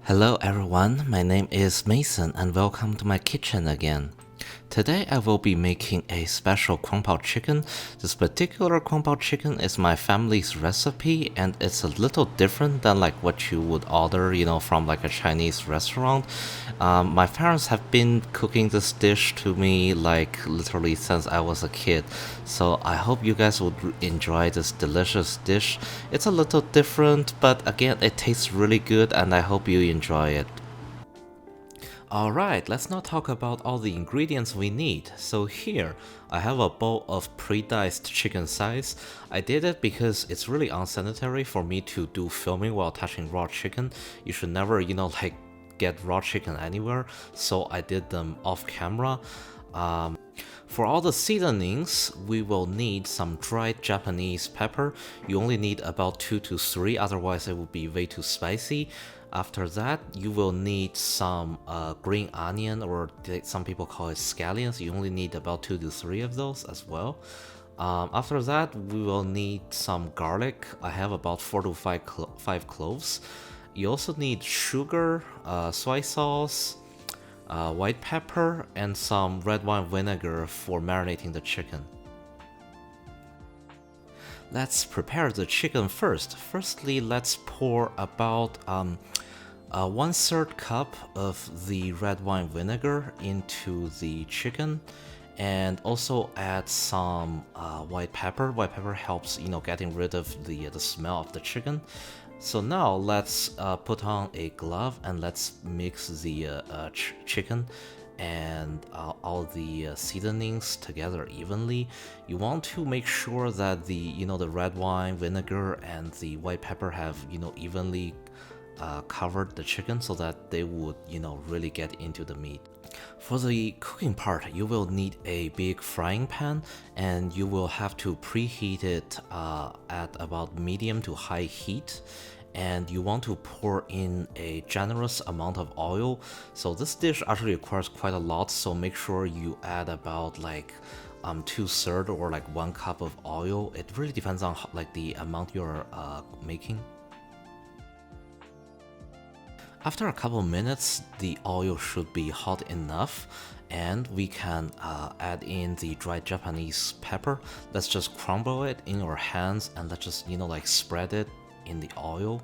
Hello everyone, my name is Mason and welcome to my kitchen again. Today I will be making a special Kung Pao chicken. This particular Kung Pao chicken is my family's recipe and it's a little different than like what you would order, from like a Chinese restaurant. My parents have been cooking this dish to me like literally since I was a kid. So I hope you guys would enjoy this delicious dish. It's a little different, but again, it tastes really good and I hope you enjoy it. Alright, let's now talk about all the ingredients we need. So here, I have a bowl of pre-diced chicken thighs. I did it because it's really unsanitary for me to do filming while touching raw chicken. You should never, get raw chicken anywhere, so I did them off camera. For all the seasonings, we will need some dried Japanese pepper. You only need about 2 to 3, otherwise it would be way too spicy. After that, you will need some green onion, or some people call it scallions. You only need about 2 to 3 of those as well. After that, we will need some garlic. I have about 4 to 5 cloves. You also need sugar, soy sauce, white pepper, and some red wine vinegar for marinating the chicken. Let's prepare the chicken first. Firstly, let's pour about 1/3 cup of the red wine vinegar into the chicken, and also add some white pepper. White pepper helps, getting rid of the smell of the chicken. So now let's put on a glove and let's mix the chicken and all the seasonings together evenly. You want to make sure that the red wine vinegar and the white pepper have evenly covered the chicken so that they would really get into the meat. For the cooking part, you will need a big frying pan and you will have to preheat it at about medium to high heat, and you want to pour in a generous amount of oil. So this dish actually requires quite a lot, so make sure you add about like 2/3 or like 1 cup of oil. It really depends on the amount you're making. After a couple minutes, the oil should be hot enough, and we can add in the dried Japanese pepper. Let's just crumble it in our hands and let's just spread it in the oil.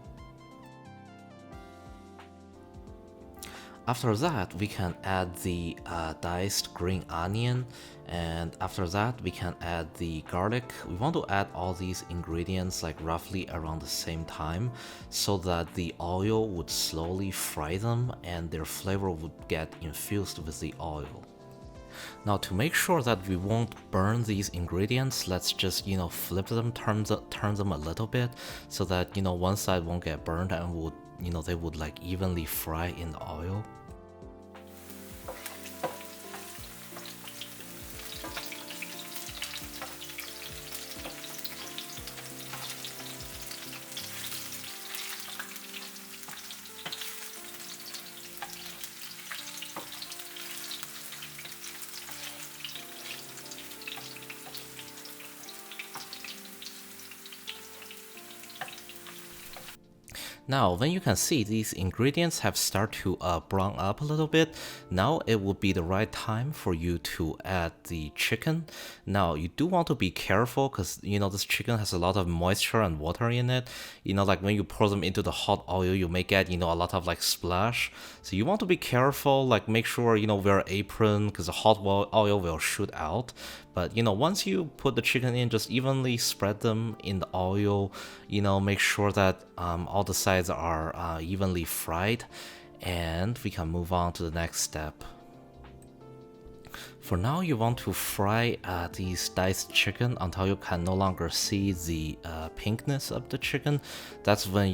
After that, we can add the diced green onion, and after that we can add the garlic. We want to add all these ingredients like roughly around the same time so that the oil would slowly fry them and their flavor would get infused with the oil. Now, to make sure that we won't burn these ingredients, let's just flip them, turn them a little bit so that one side won't get burned and would they would like evenly fry in the oil. Now, when you can see these ingredients have started to brown up a little bit, now it would be the right time for you to add the chicken. Now, you do want to be careful because, this chicken has a lot of moisture and water in it. Like when you pour them into the hot oil, you may get, a lot of splash. So you want to be careful, make sure, wear an apron because the hot oil will shoot out. But once you put the chicken in, just evenly spread them in the oil. Make sure that all the sides are evenly fried, and we can move on to the next step. For now, you want to fry these diced chicken until you can no longer see the pinkness of the chicken. That's when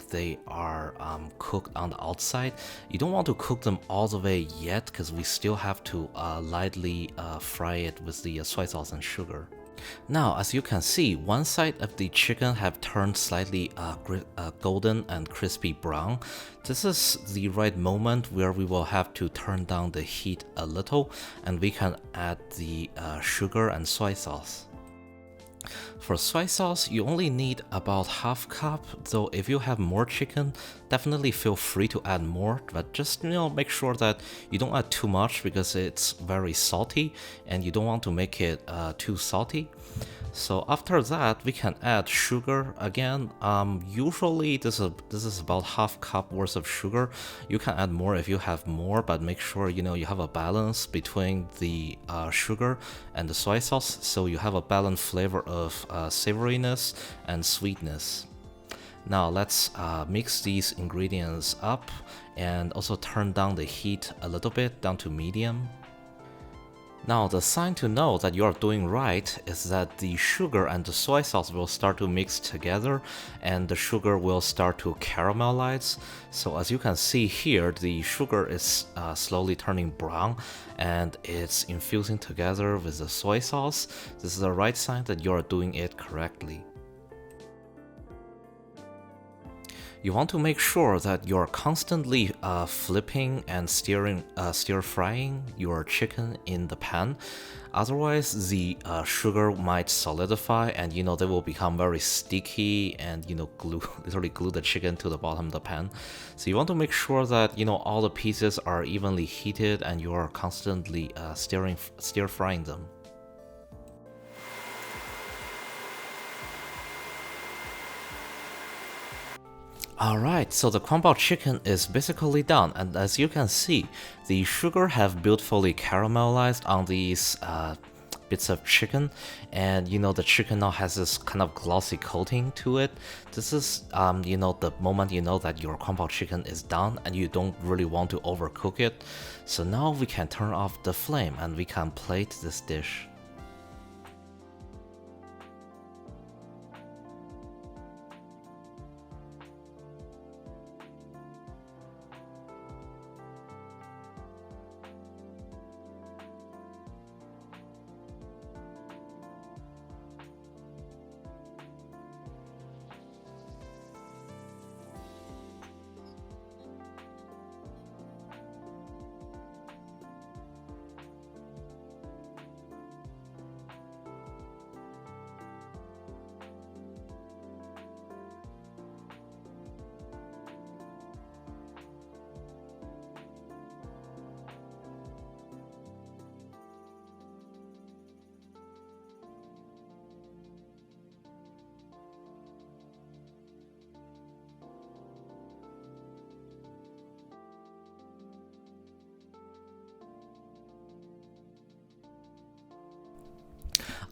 they are cooked on the outside. You don't want to cook them all the way yet because we still have to lightly fry it with the soy sauce and sugar. Now, as you can see, one side of the chicken have turned slightly golden and crispy brown. This is the right moment where we will have to turn down the heat a little, and we can add the sugar and soy sauce. For soy sauce, you only need about half cup, though if you have more chicken, definitely feel free to add more, but just make sure that you don't add too much because it's very salty and you don't want to make it too salty. So after that, we can add sugar again. Usually this is about half cup worth of sugar. You can add more if you have more, but make sure you have a balance between the sugar and the soy sauce, so you have a balanced flavor of savoriness and sweetness. Now let's mix these ingredients up and also turn down the heat a little bit down to medium. Now, the sign to know that you are doing right is that the sugar and the soy sauce will start to mix together and the sugar will start to caramelize. So as you can see here, the sugar is slowly turning brown and it's infusing together with the soy sauce. This is the right sign that you are doing it correctly. You want to make sure that you're constantly flipping and stir frying your chicken in the pan. Otherwise, the sugar might solidify and they will become very sticky and literally glue the chicken to the bottom of the pan. So you want to make sure that all the pieces are evenly heated and you are constantly stir frying them. Alright, so the Kung Pao chicken is basically done, and as you can see, the sugar have beautifully caramelized on these bits of chicken, and the chicken now has this kind of glossy coating to it. This is the moment that your Kung Pao chicken is done and you don't really want to overcook it. So now we can turn off the flame and we can plate this dish.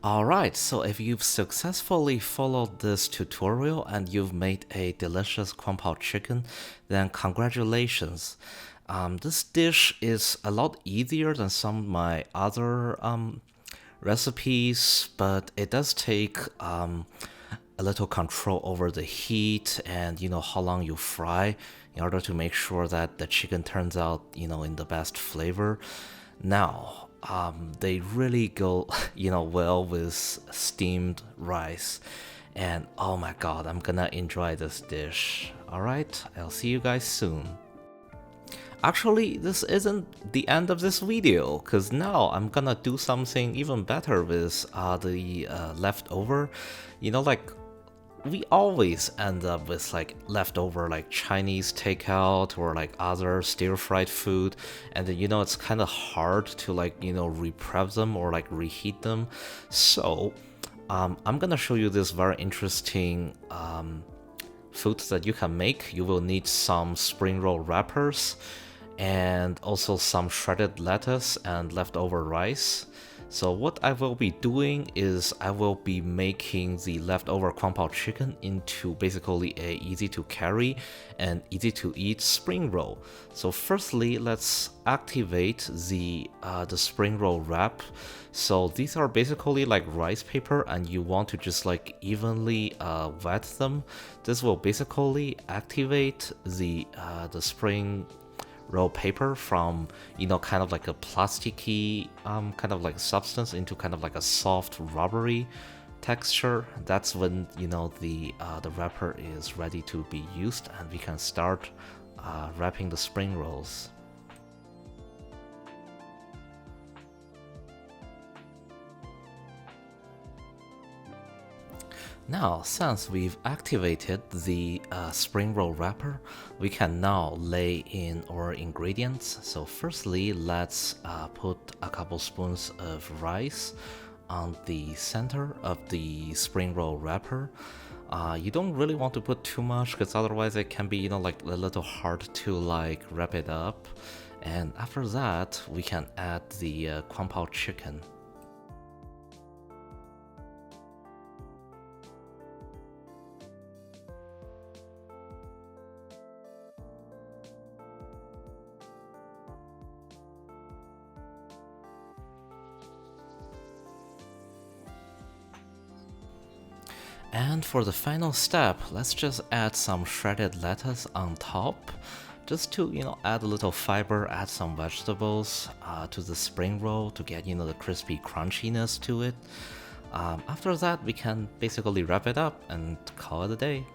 Alright, so if you've successfully followed this tutorial and you've made a delicious Kung Pao chicken, then congratulations. This dish is a lot easier than some of my other recipes, but it does take a little control over the heat and how long you fry in order to make sure that the chicken turns out in the best flavor. Now, they really go well with steamed rice, and oh my god, I'm gonna enjoy this dish. Alright, I'll see you guys soon. Actually, this isn't the end of this video, because now I'm gonna do something even better with the leftover. We always end up with leftover Chinese takeout or other stir-fried food, and then it's kind of hard to re-prep them or reheat them. So I'm gonna show you this very interesting food that you can make. You will need some spring roll wrappers and also some shredded lettuce and leftover rice. So what I will be doing is I will be making the leftover Kung Pao chicken into basically a easy to carry and easy to eat spring roll. So firstly, let's activate the spring roll wrap. So these are basically like rice paper and you want to just evenly wet them. This will basically activate the spring roll paper from kind of like a plasticky kind of substance into kind of a soft rubbery texture. That's when the wrapper is ready to be used and we can start wrapping the spring rolls. Now, since we've activated the spring roll wrapper, we can now lay in our ingredients. So firstly, let's put a couple spoons of rice on the center of the spring roll wrapper. You don't really want to put too much because otherwise it can be, like a little hard to like wrap it up. And after that, we can add the Kung Pao chicken. And for the final step, let's just add some shredded lettuce on top, just to add a little fiber, add some vegetables to the spring roll to get the crispy crunchiness to it. After that, we can basically wrap it up and call it a day.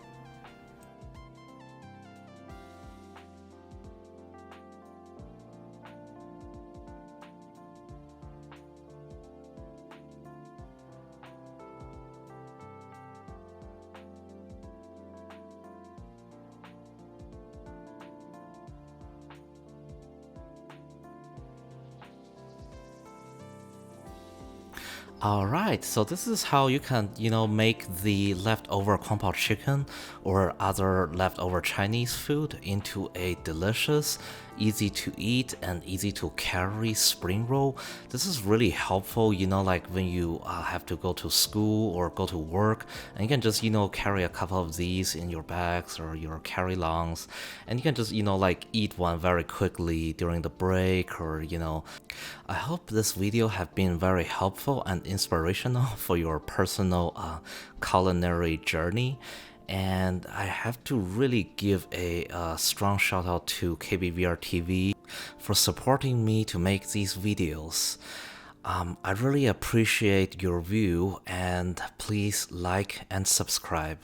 Alright, so this is how you can, make the leftover Kung Pao chicken or other leftover Chinese food into a delicious, easy to eat and easy to carry spring roll. This is really helpful, like when you have to go to school or go to work, and you can just, carry a couple of these in your bags or your carry-longs, and you can just, like eat one very quickly during the break or, I hope this video have been very helpful and inspirational for your personal culinary journey. And I have to really give a strong shout out to KBVR TV for supporting me to make these videos. I really appreciate your view, and please like and subscribe.